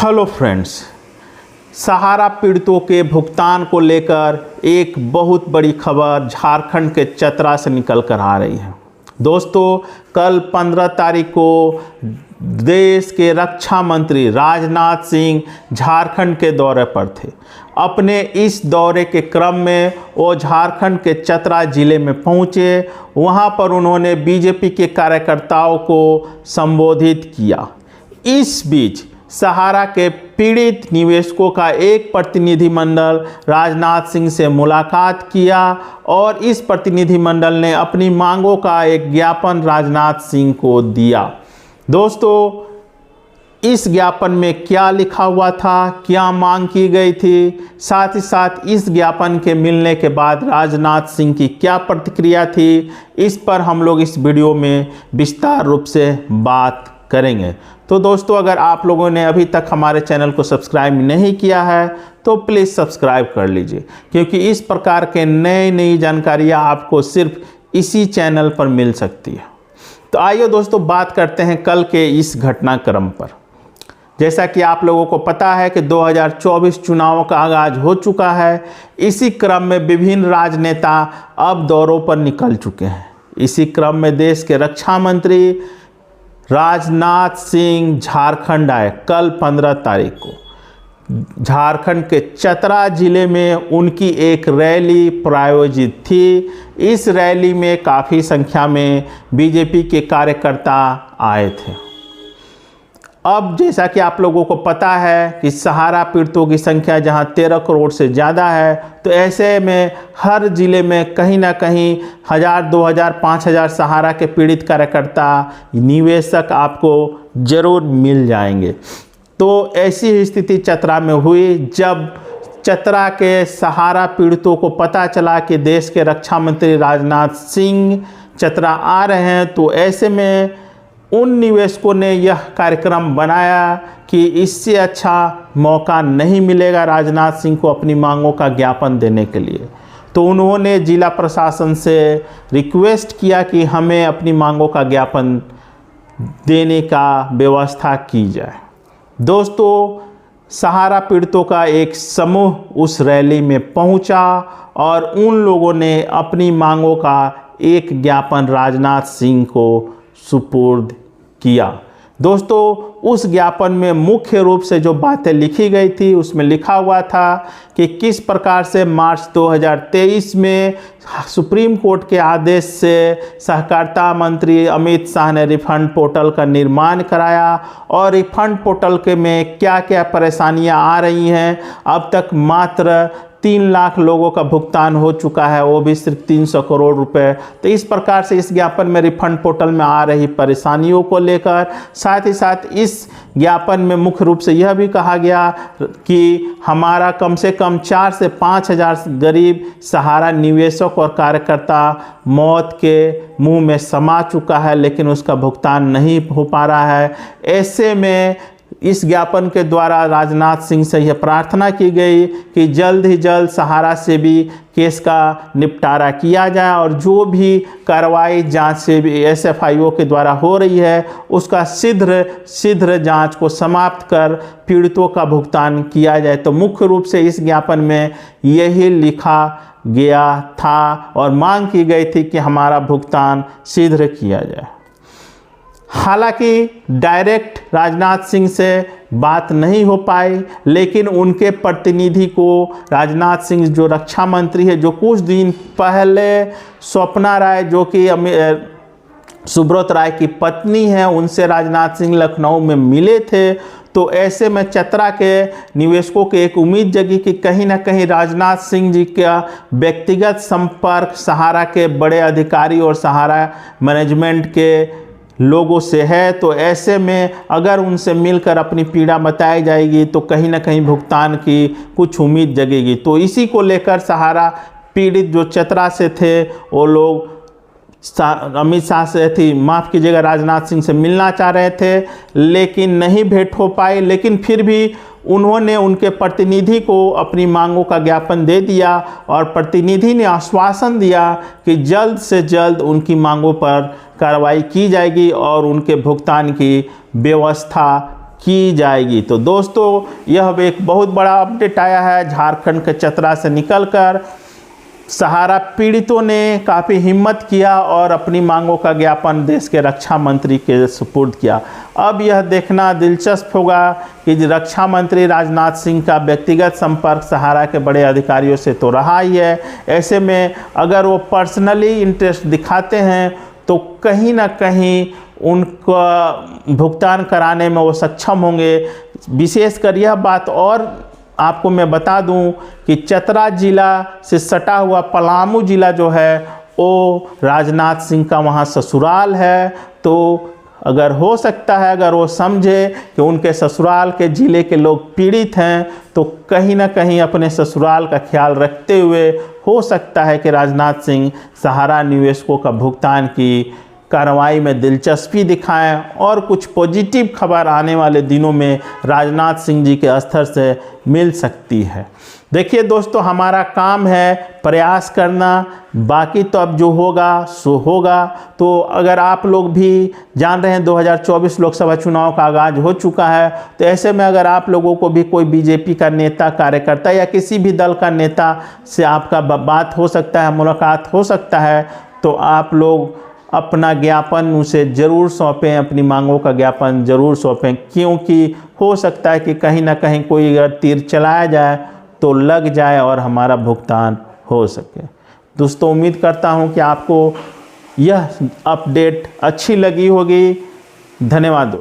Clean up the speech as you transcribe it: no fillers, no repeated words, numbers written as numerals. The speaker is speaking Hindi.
हेलो फ्रेंड्स, सहारा पीड़ितों के भुगतान को लेकर एक बहुत बड़ी खबर झारखंड के चतरा से निकल कर आ रही है। दोस्तों, कल 15 तारीख को देश के रक्षा मंत्री राजनाथ सिंह झारखंड के दौरे पर थे। अपने इस दौरे के क्रम में वो झारखंड के चतरा ज़िले में पहुँचे। वहाँ पर उन्होंने बीजेपी के कार्यकर्ताओं को संबोधित किया। इस बीच सहारा के पीड़ित निवेशकों का एक प्रतिनिधिमंडल राजनाथ सिंह से मुलाकात किया और इस प्रतिनिधिमंडल ने अपनी मांगों का एक ज्ञापन राजनाथ सिंह को दिया। दोस्तों, इस ज्ञापन में क्या लिखा हुआ था, क्या मांग की गई थी, साथ ही साथ इस ज्ञापन के मिलने के बाद राजनाथ सिंह की क्या प्रतिक्रिया थी, इस पर हम लोग इस वीडियो में विस्तार रूप से बात करेंगे। तो दोस्तों, अगर आप लोगों ने अभी तक हमारे चैनल को सब्सक्राइब नहीं किया है तो प्लीज़ सब्सक्राइब कर लीजिए, क्योंकि इस प्रकार के नई जानकारियाँ आपको सिर्फ इसी चैनल पर मिल सकती है। तो आइए दोस्तों, बात करते हैं कल के इस घटनाक्रम पर। जैसा कि आप लोगों को पता है कि 2024 चुनावों का आगाज हो चुका है। इसी क्रम में विभिन्न राजनेता अब दौरों पर निकल चुके हैं। इसी क्रम में देश के रक्षा मंत्री राजनाथ सिंह झारखंड आए। कल 15 तारीख को झारखंड के चतरा जिले में उनकी एक रैली प्रायोजित थी। इस रैली में काफ़ी संख्या में बीजेपी के कार्यकर्ता आए थे। अब जैसा कि आप लोगों को पता है कि सहारा पीड़ितों की संख्या जहां 13 करोड़ से ज़्यादा है, तो ऐसे में हर ज़िले में कहीं ना कहीं 1000, 2000, 5000 सहारा के पीड़ित कार्यकर्ता निवेशक आपको ज़रूर मिल जाएंगे। तो ऐसी ही स्थिति चतरा में हुई। जब चतरा के सहारा पीड़ितों को पता चला कि देश के रक्षा मंत्री राजनाथ सिंह चतरा आ रहे हैं, तो ऐसे में उन निवेशकों ने यह कार्यक्रम बनाया कि इससे अच्छा मौका नहीं मिलेगा राजनाथ सिंह को अपनी मांगों का ज्ञापन देने के लिए। तो उन्होंने जिला प्रशासन से रिक्वेस्ट किया कि हमें अपनी मांगों का ज्ञापन देने का व्यवस्था की जाए। दोस्तों, सहारा पीड़ितों का एक समूह उस रैली में पहुंचा और उन लोगों ने अपनी मांगों का एक ज्ञापन राजनाथ सिंह को सुपुर्द किया। दोस्तों, उस ज्ञापन में मुख्य रूप से जो बातें लिखी गई थी उसमें लिखा हुआ था कि किस प्रकार से मार्च 2023 में सुप्रीम कोर्ट के आदेश से सहकारिता मंत्री अमित शाह ने रिफंड पोर्टल का निर्माण कराया और रिफंड पोर्टल के में क्या क्या परेशानियां आ रही हैं। अब तक मात्र 3 लाख लोगों का भुगतान हो चुका है, वो भी सिर्फ 300 करोड़ रुपए। तो इस प्रकार से इस ज्ञापन में रिफंड पोर्टल में आ रही परेशानियों को लेकर, साथ ही साथ इस ज्ञापन में मुख्य रूप से यह भी कहा गया कि हमारा कम से कम 4 से 5 हज़ार गरीब सहारा निवेशक और कार्यकर्ता मौत के मुंह में समा चुका है, लेकिन उसका भुगतान नहीं हो पा रहा है। ऐसे में इस ज्ञापन के द्वारा राजनाथ सिंह से यह प्रार्थना की गई कि जल्द ही जल्द सहारा से भी केस का निपटारा किया जाए और जो भी कार्रवाई जांच से भी SFIO के द्वारा हो रही है उसका शीघ्र जांच को समाप्त कर पीड़ितों का भुगतान किया जाए। तो मुख्य रूप से इस ज्ञापन में यही लिखा गया था और मांग की गई थी कि हमारा भुगतान शीघ्र किया जाए। हालांकि डायरेक्ट राजनाथ सिंह से बात नहीं हो पाई, लेकिन उनके प्रतिनिधि को राजनाथ सिंह जो रक्षा मंत्री है, जो कुछ दिन पहले स्वप्ना राय जो कि सुब्रत राय की पत्नी है, उनसे राजनाथ सिंह लखनऊ में मिले थे। तो ऐसे में चतरा के निवेशकों की एक उम्मीद जगी कि कहीं ना कहीं राजनाथ सिंह जी का व्यक्तिगत संपर्क सहारा के बड़े अधिकारी और सहारा मैनेजमेंट के लोगों से है। तो ऐसे में अगर उनसे मिलकर अपनी पीड़ा बताई जाएगी तो कहीं ना कहीं भुगतान की कुछ उम्मीद जगेगी। तो इसी को लेकर सहारा पीड़ित जो चतरा से थे वो लोग अमित शाह से माफ़ कीजिएगा राजनाथ सिंह से मिलना चाह रहे थे, लेकिन नहीं भेंट हो पाई। लेकिन फिर भी उन्होंने उनके प्रतिनिधि को अपनी मांगों का ज्ञापन दे दिया और प्रतिनिधि ने आश्वासन दिया कि जल्द से जल्द उनकी मांगों पर कार्रवाई की जाएगी और उनके भुगतान की व्यवस्था की जाएगी। तो दोस्तों यह एक बहुत बड़ा अपडेट आया है। झारखंड के चतरा से निकलकर सहारा पीड़ितों ने काफ़ी हिम्मत किया और अपनी मांगों का ज्ञापन देश के रक्षा मंत्री के सुपुर्द किया। अब यह देखना दिलचस्प होगा कि रक्षा मंत्री राजनाथ सिंह का व्यक्तिगत संपर्क सहारा के बड़े अधिकारियों से तो रहा ही है। ऐसे में अगर वो पर्सनली इंटरेस्ट दिखाते हैं तो कहीं ना कहीं उनका भुगतान कराने में वो सक्षम होंगे। विशेषकर यह बात और आपको मैं बता दूं कि चतरा ज़िला से सटा हुआ पलामू ज़िला जो है वो राजनाथ सिंह का वहाँ ससुराल है। तो अगर हो सकता है, अगर वो समझे कि उनके ससुराल के ज़िले के लोग पीड़ित हैं, तो कहीं ना कहीं अपने ससुराल का ख्याल रखते हुए हो सकता है कि राजनाथ सिंह सहारा निवेशकों का भुगतान की कार्रवाई में दिलचस्पी दिखाएं और कुछ पॉजिटिव खबर आने वाले दिनों में राजनाथ सिंह जी के स्तर से मिल सकती है। देखिए दोस्तों, हमारा काम है प्रयास करना, बाकी तो अब जो होगा सो होगा। तो अगर आप लोग भी जान रहे हैं 2024 लोकसभा चुनाव का आगाज़ हो चुका है, तो ऐसे में अगर आप लोगों को भी कोई बीजेपी का नेता, कार्यकर्ता या किसी भी दल का नेता से आपका बात हो सकता है, मुलाकात हो सकता है, तो आप लोग अपना ज्ञापन उसे ज़रूर सौंपें, अपनी मांगों का ज्ञापन ज़रूर सौंपें, क्योंकि हो सकता है कि कहीं ना कहीं कोई अगर तीर चलाया जाए तो लग जाए और हमारा भुगतान हो सके। दोस्तों, उम्मीद करता हूं कि आपको यह अपडेट अच्छी लगी होगी। धन्यवाद।